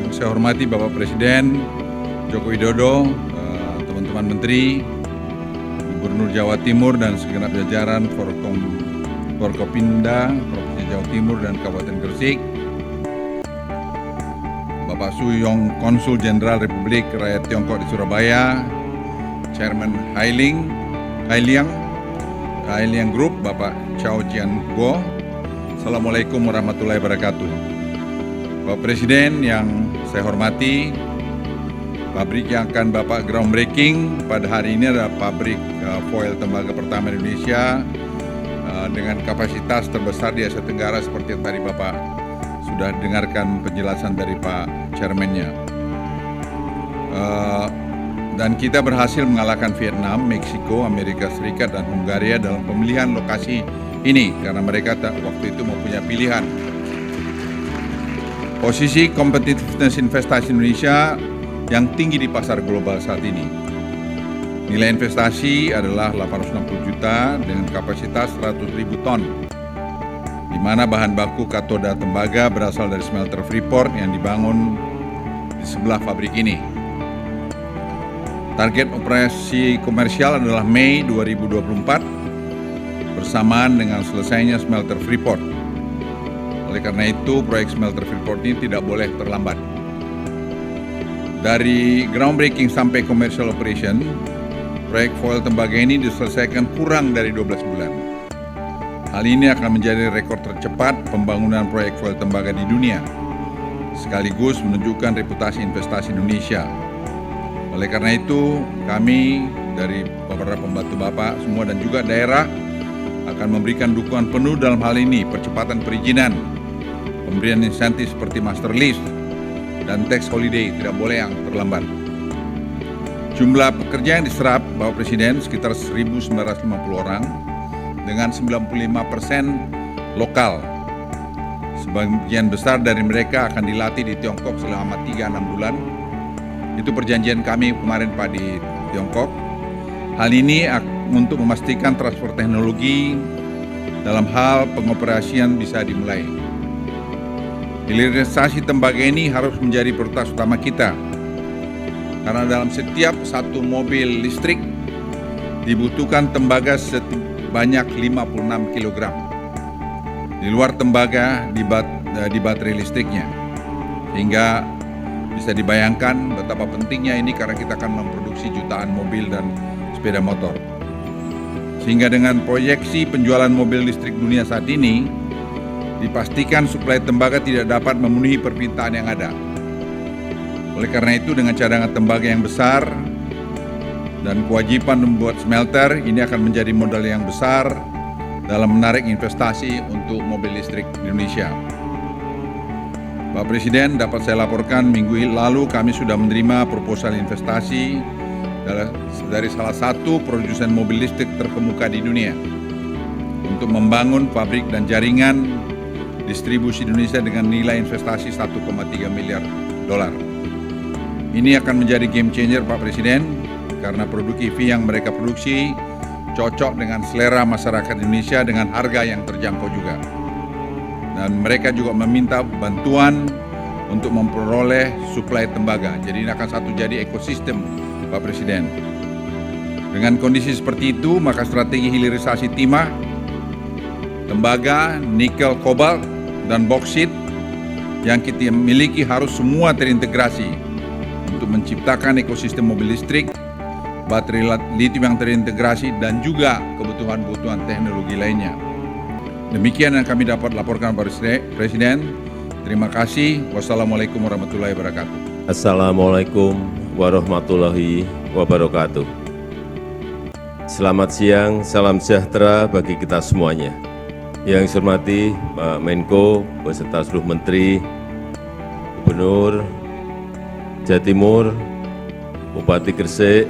Yang saya hormati Bapak Presiden Joko Widodo, teman-teman Menteri, Gubernur Jawa Timur dan segenap jajaran Forkopimda Provinsi Jawa Timur dan Kabupaten Gresik, Bapak Su Yong, Konsul Jenderal Republik Rakyat Tiongkok di Surabaya, Chairman Hailiang Group, Bapak Chow Jian Guo. Assalamualaikum warahmatullahi wabarakatuh. Bapak Presiden yang saya hormati, pabrik yang akan Bapak groundbreaking pada hari ini adalah pabrik foil tembaga pertama di Indonesia dengan kapasitas terbesar di Asia Tenggara seperti yang tadi Bapak sudah dengarkan penjelasan dari Pak Chairman-nya. Dan kita berhasil mengalahkan Vietnam, Meksiko, Amerika Serikat, dan Hungaria dalam pemilihan lokasi ini karena mereka waktu itu mempunyai pilihan. Posisi competitiveness investasi Indonesia yang tinggi di pasar global saat ini. Nilai investasi adalah 860 juta dengan kapasitas 100.000 ton, di mana bahan baku katoda tembaga berasal dari smelter Freeport yang dibangun di sebelah pabrik ini. Target operasi komersial adalah Mei 2024 bersamaan dengan selesainya smelter Freeport. Oleh karena itu, proyek smelter Freeport ini tidak boleh terlambat. Dari groundbreaking sampai commercial operation, proyek foil tembaga ini diselesaikan kurang dari 12 bulan. Hal ini akan menjadi rekor tercepat pembangunan proyek foil tembaga di dunia, sekaligus menunjukkan reputasi investasi Indonesia. Oleh karena itu, kami dari beberapa pembantu Bapak semua dan juga daerah akan memberikan dukungan penuh dalam hal ini, percepatan perizinan, pemberian insentif seperti master lease dan tax holiday tidak boleh yang terlambat. Jumlah pekerja yang diserap Bapak Presiden sekitar 1.950 orang dengan 95% lokal. Sebagian besar dari mereka akan dilatih di Tiongkok selama 3-6 bulan. Itu perjanjian kami kemarin Pak di Tiongkok. Hal ini untuk memastikan transfer teknologi dalam hal pengoperasian bisa dimulai. Hilirisasi tembaga ini harus menjadi prioritas utama kita, karena dalam setiap satu mobil listrik dibutuhkan tembaga sebanyak 56 kg. Di luar tembaga di baterai listriknya, sehingga bisa dibayangkan betapa pentingnya ini karena kita akan memproduksi jutaan mobil dan sepeda motor. Sehingga dengan proyeksi penjualan mobil listrik dunia saat ini, dipastikan suplai tembaga tidak dapat memenuhi permintaan yang ada. Oleh karena itu, dengan cadangan tembaga yang besar dan kewajiban membuat smelter, ini akan menjadi modal yang besar dalam menarik investasi untuk mobil listrik di Indonesia. Pak Presiden, dapat saya laporkan minggu lalu kami sudah menerima proposal investasi dari salah satu produsen mobil listrik terkemuka di dunia untuk membangun pabrik dan jaringan distribusi Indonesia dengan nilai investasi 1,3 miliar dolar. Ini akan menjadi game changer Pak Presiden karena produk EV yang mereka produksi cocok dengan selera masyarakat Indonesia dengan harga yang terjangkau juga. Dan mereka juga meminta bantuan untuk memperoleh suplai tembaga. Jadi ini akan jadi ekosistem Pak Presiden. Dengan kondisi seperti itu, maka strategi hilirisasi timah, tembaga, nikel, kobalt, dan boksit yang kita miliki harus semua terintegrasi untuk menciptakan ekosistem mobil listrik, baterai litium yang terintegrasi, dan juga kebutuhan-kebutuhan teknologi lainnya. Demikian yang kami dapat laporkan Pak Presiden. Terima kasih. Wassalamualaikum warahmatullahi wabarakatuh. Assalamualaikum warahmatullahi wabarakatuh. Selamat siang, salam sejahtera bagi kita semuanya. Yang saya hormati Pak Menko beserta seluruh Menteri, Gubernur Jawa Timur, Bupati Gresik,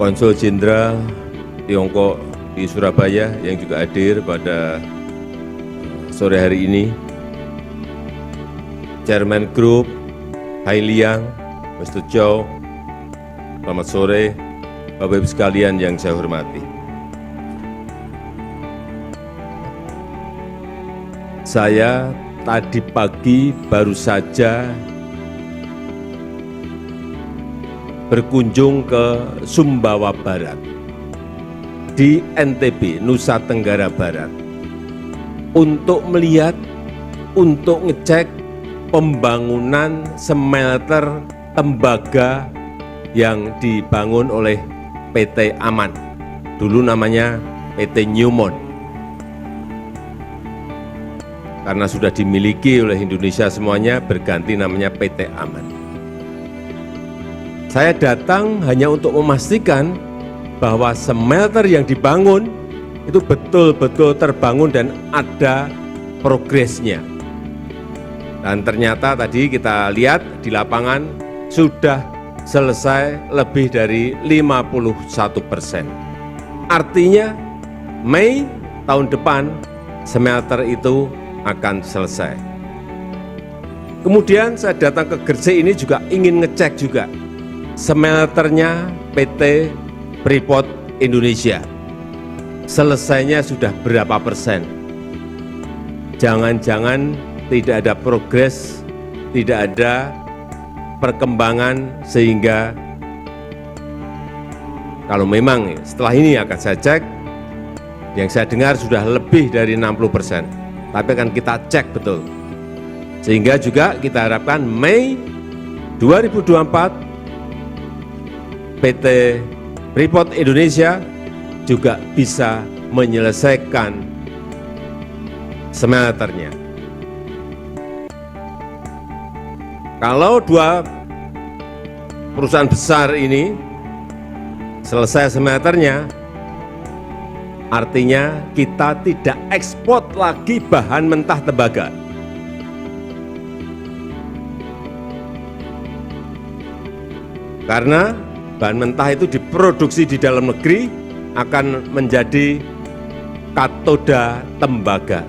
Konsul Jenderal Tiongkok di Surabaya yang juga hadir pada sore hari ini, Chairman Group Hailiang, Mr. Chow, selamat sore. Bapak Ibu sekalian yang saya hormati. Saya tadi pagi baru saja berkunjung ke Sumbawa Barat di NTB, Nusa Tenggara Barat, untuk melihat, untuk ngecek pembangunan smelter tembaga yang dibangun oleh PT Aman, dulu namanya PT Newmont. Karena sudah dimiliki oleh Indonesia semuanya, berganti namanya PT Aman. Saya datang hanya untuk memastikan bahwa smelter yang dibangun itu betul-betul terbangun dan ada progresnya. Dan ternyata tadi kita lihat di lapangan sudah selesai lebih dari 51%. Artinya Mei tahun depan smelter itu akan selesai. Kemudian saya datang ke Gresik ini juga ingin ngecek juga smelternya PT Freeport Indonesia. Selesainya sudah berapa persen? Jangan-jangan tidak ada progres, tidak ada perkembangan, sehingga kalau memang setelah ini akan saya cek, yang saya dengar sudah lebih dari 60%. Tapi akan kita cek betul. Sehingga juga kita harapkan Mei 2024 PT Freeport Indonesia juga bisa menyelesaikan smelternya. Kalau dua perusahaan besar ini selesai smelternya, artinya kita tidak ekspor lagi bahan mentah tembaga. Karena bahan mentah itu diproduksi di dalam negeri akan menjadi katoda tembaga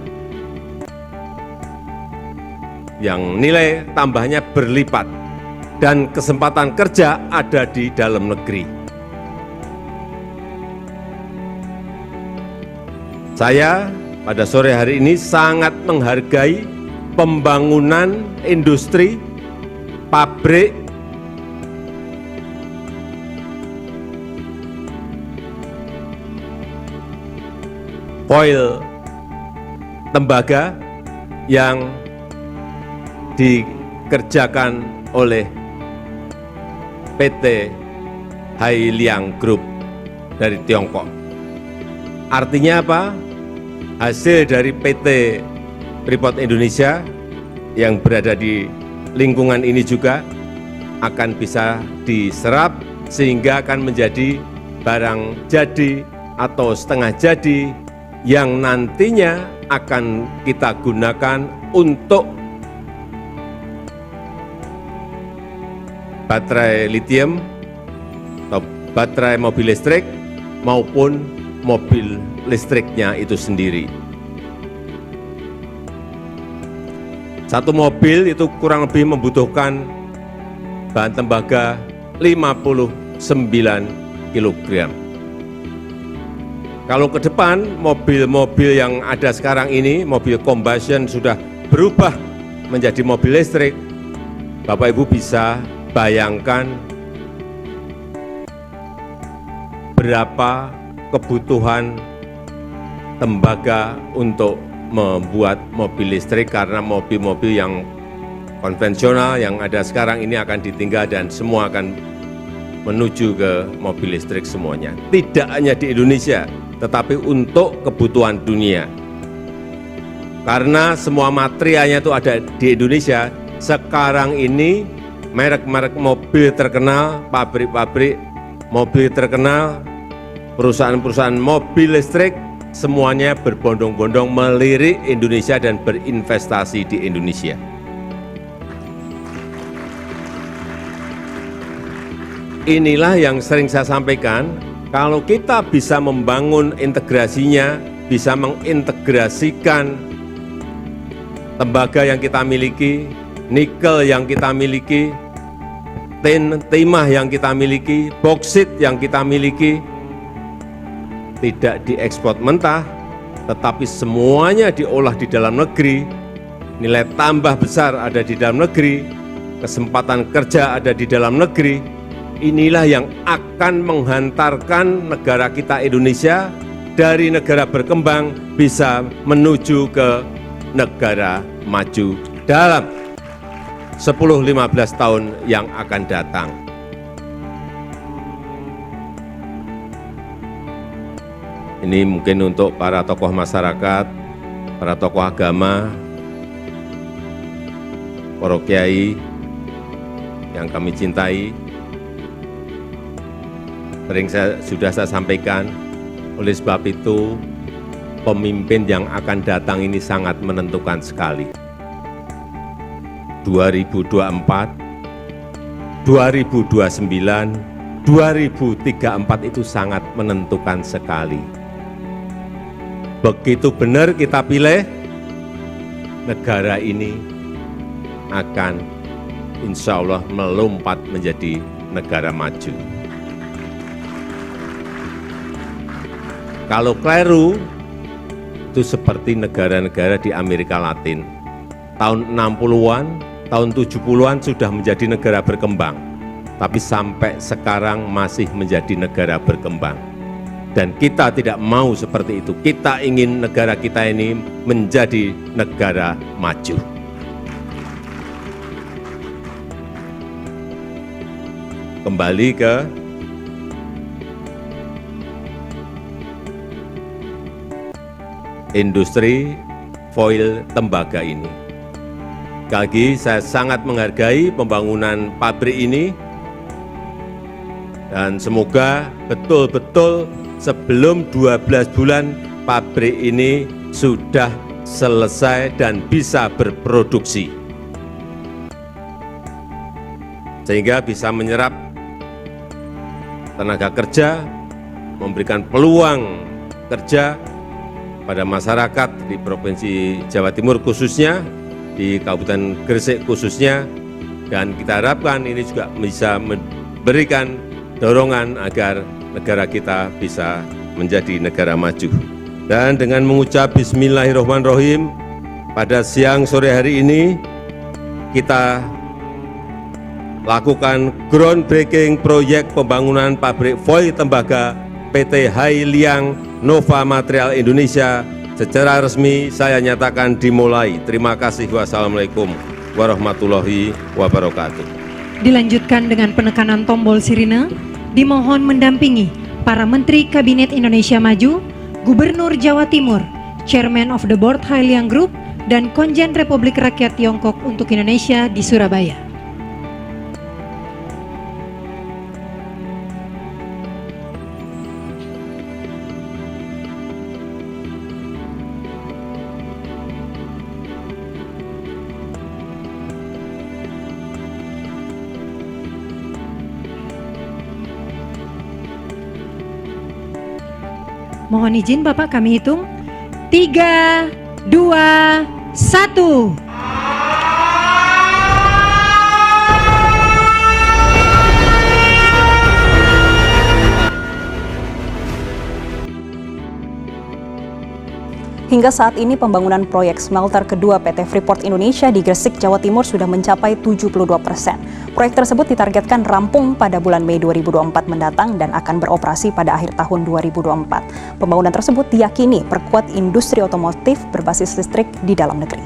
yang nilai tambahnya berlipat dan kesempatan kerja ada di dalam negeri. Saya pada sore hari ini sangat menghargai pembangunan industri, pabrik, foil tembaga yang dikerjakan oleh PT Hailiang Group dari Tiongkok. Artinya apa? Hasil dari PT Freeport Indonesia yang berada di lingkungan ini juga akan bisa diserap sehingga akan menjadi barang jadi atau setengah jadi yang nantinya akan kita gunakan untuk baterai lithium atau baterai mobil listrik maupun mobil listriknya itu sendiri. Satu mobil itu kurang lebih membutuhkan bahan tembaga 59 kg. Kalau ke depan mobil-mobil yang ada sekarang ini, mobil combustion sudah berubah menjadi mobil listrik, Bapak Ibu bisa bayangkan berapa kebutuhan tembaga untuk membuat mobil listrik, karena mobil-mobil yang konvensional yang ada sekarang ini akan ditinggal dan semua akan menuju ke mobil listrik semuanya. Tidak hanya di Indonesia, tetapi untuk kebutuhan dunia. Karena semua materialnya itu ada di Indonesia, sekarang ini merek-merek mobil terkenal, pabrik-pabrik mobil terkenal, perusahaan-perusahaan mobil listrik, semuanya berbondong-bondong melirik Indonesia dan berinvestasi di Indonesia. Inilah yang sering saya sampaikan, kalau kita bisa membangun integrasinya, bisa mengintegrasikan tembaga yang kita miliki, nikel yang kita miliki, timah yang kita miliki, boksit yang kita miliki, tidak diekspor mentah, tetapi semuanya diolah di dalam negeri, nilai tambah besar ada di dalam negeri, kesempatan kerja ada di dalam negeri, inilah yang akan menghantarkan negara kita Indonesia dari negara berkembang bisa menuju ke negara maju dalam 10-15 tahun yang akan datang. Ini mungkin untuk para tokoh masyarakat, para tokoh agama, para kiai yang kami cintai. Sering sudah saya sampaikan, oleh sebab itu pemimpin yang akan datang ini sangat menentukan sekali. 2024, 2029, 2034 itu sangat menentukan sekali. Begitu benar kita pilih, negara ini akan insya Allah melompat menjadi negara maju. Kalau keliru, itu seperti negara-negara di Amerika Latin. Tahun 60-an, tahun 70-an sudah menjadi negara berkembang, tapi sampai sekarang masih menjadi negara berkembang. Dan kita tidak mau seperti itu. Kita ingin negara kita ini menjadi negara maju. Kembali ke industri foil tembaga ini. Sekali lagi, saya sangat menghargai pembangunan pabrik ini dan semoga betul-betul sebelum 12 bulan pabrik ini sudah selesai dan bisa berproduksi. Sehingga bisa menyerap tenaga kerja, memberikan peluang kerja pada masyarakat di Provinsi Jawa Timur khususnya, di Kabupaten Gresik khususnya, dan kita harapkan ini juga bisa memberikan dorongan agar negara kita bisa menjadi negara maju. Dan dengan mengucap Bismillahirrahmanirrahim, pada siang sore hari ini kita lakukan groundbreaking proyek pembangunan pabrik foil tembaga PT Hai Liang Nova Material Indonesia. Secara resmi saya nyatakan dimulai. Terima kasih. Wassalamualaikum warahmatullahi wabarakatuh. Dilanjutkan dengan penekanan tombol sirine, dimohon mendampingi para Menteri Kabinet Indonesia Maju, Gubernur Jawa Timur, Chairman of the Board Hai Liang Group, dan Konjen Republik Rakyat Tiongkok untuk Indonesia di Surabaya. Mohon izin Bapak, kami hitung 3, 2, 1. Hingga saat ini pembangunan proyek smelter kedua PT Freeport Indonesia di Gresik, Jawa Timur sudah mencapai 72%. Proyek tersebut ditargetkan rampung pada bulan Mei 2024 mendatang dan akan beroperasi pada akhir tahun 2024. Pembangunan tersebut diyakini perkuat industri otomotif berbasis listrik di dalam negeri.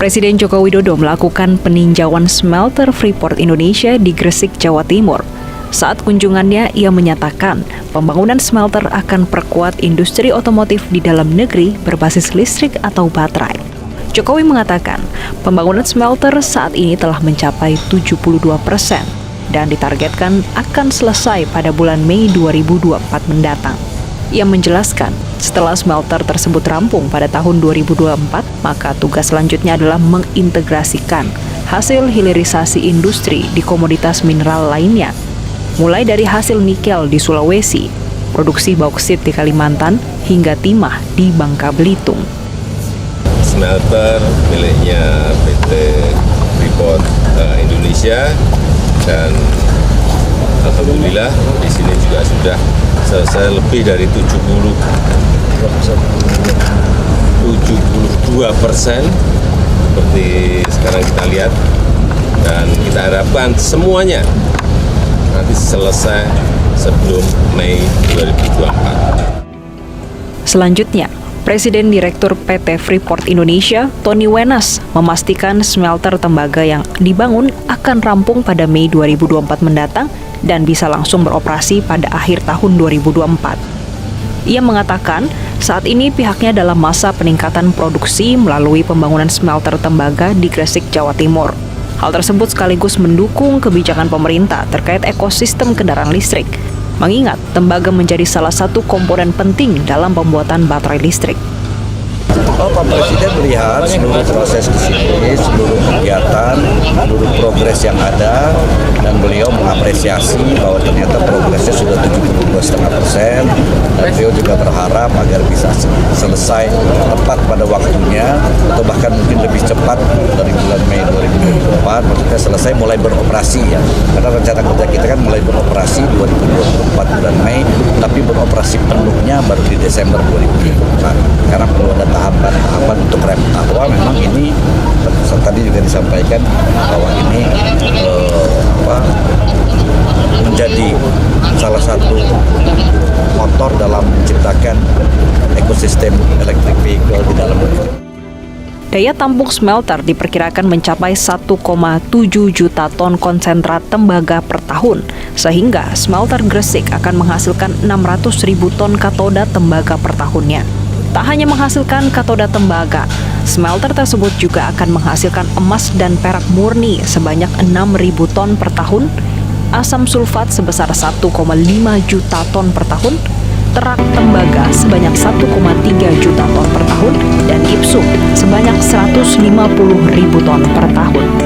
Presiden Joko Widodo melakukan peninjauan smelter Freeport Indonesia di Gresik, Jawa Timur. Saat kunjungannya, ia menyatakan pembangunan smelter akan perkuat industri otomotif di dalam negeri berbasis listrik atau baterai. Jokowi mengatakan pembangunan smelter saat ini telah mencapai 72% dan ditargetkan akan selesai pada bulan Mei 2024 mendatang. Ia menjelaskan setelah smelter tersebut rampung pada tahun 2024, maka tugas selanjutnya adalah mengintegrasikan hasil hilirisasi industri di komoditas mineral lainnya, mulai dari hasil nikel di Sulawesi, produksi bauksit di Kalimantan, hingga timah di Bangka Belitung. Smelter miliknya PT Freeport Indonesia dan Alhamdulillah di sini juga sudah selesai lebih dari 72% seperti sekarang kita lihat, dan kita harapkan semuanya nanti selesai sebelum Mei 2024. Selanjutnya, Presiden Direktur PT Freeport Indonesia, Tony Wenas, memastikan smelter tembaga yang dibangun akan rampung pada Mei 2024 mendatang dan bisa langsung beroperasi pada akhir tahun 2024. Ia mengatakan, saat ini pihaknya dalam masa peningkatan produksi melalui pembangunan smelter tembaga di Gresik, Jawa Timur. Hal tersebut sekaligus mendukung kebijakan pemerintah terkait ekosistem kendaraan listrik, mengingat tembaga menjadi salah satu komponen penting dalam pembuatan baterai listrik. Pak Presiden melihat seluruh proses di sini, seluruh kegiatan, seluruh progres yang ada, dan beliau mengapresiasi bahwa ternyata progresnya sudah 72,5%, dan beliau juga berharap agar bisa selesai tepat pada waktunya, atau bahkan mungkin lebih cepat dari bulan Mei 2024, maksudnya selesai mulai beroperasi ya, karena rencana kerja kita kan mulai beroperasi 2024 bulan Mei, tapi beroperasi penuhnya baru di Desember 2024, karena perlu ada tahapan untuk ramp up. Bahwa memang ini tadi juga disampaikan bahwa ini menjadi salah satu motor dalam menciptakan ekosistem electric vehicle di dalam negeri. Daya tampung smelter diperkirakan mencapai 1,7 juta ton konsentrat tembaga per tahun, sehingga smelter Gresik akan menghasilkan 600.000 ton katoda tembaga per tahunnya. Tak hanya menghasilkan katoda tembaga, smelter tersebut juga akan menghasilkan emas dan perak murni sebanyak 6.000 ton per tahun, asam sulfat sebesar 1,5 juta ton per tahun, terak tembaga sebanyak 1,3 juta ton per tahun, dan gipsum sebanyak 150.000 ton per tahun.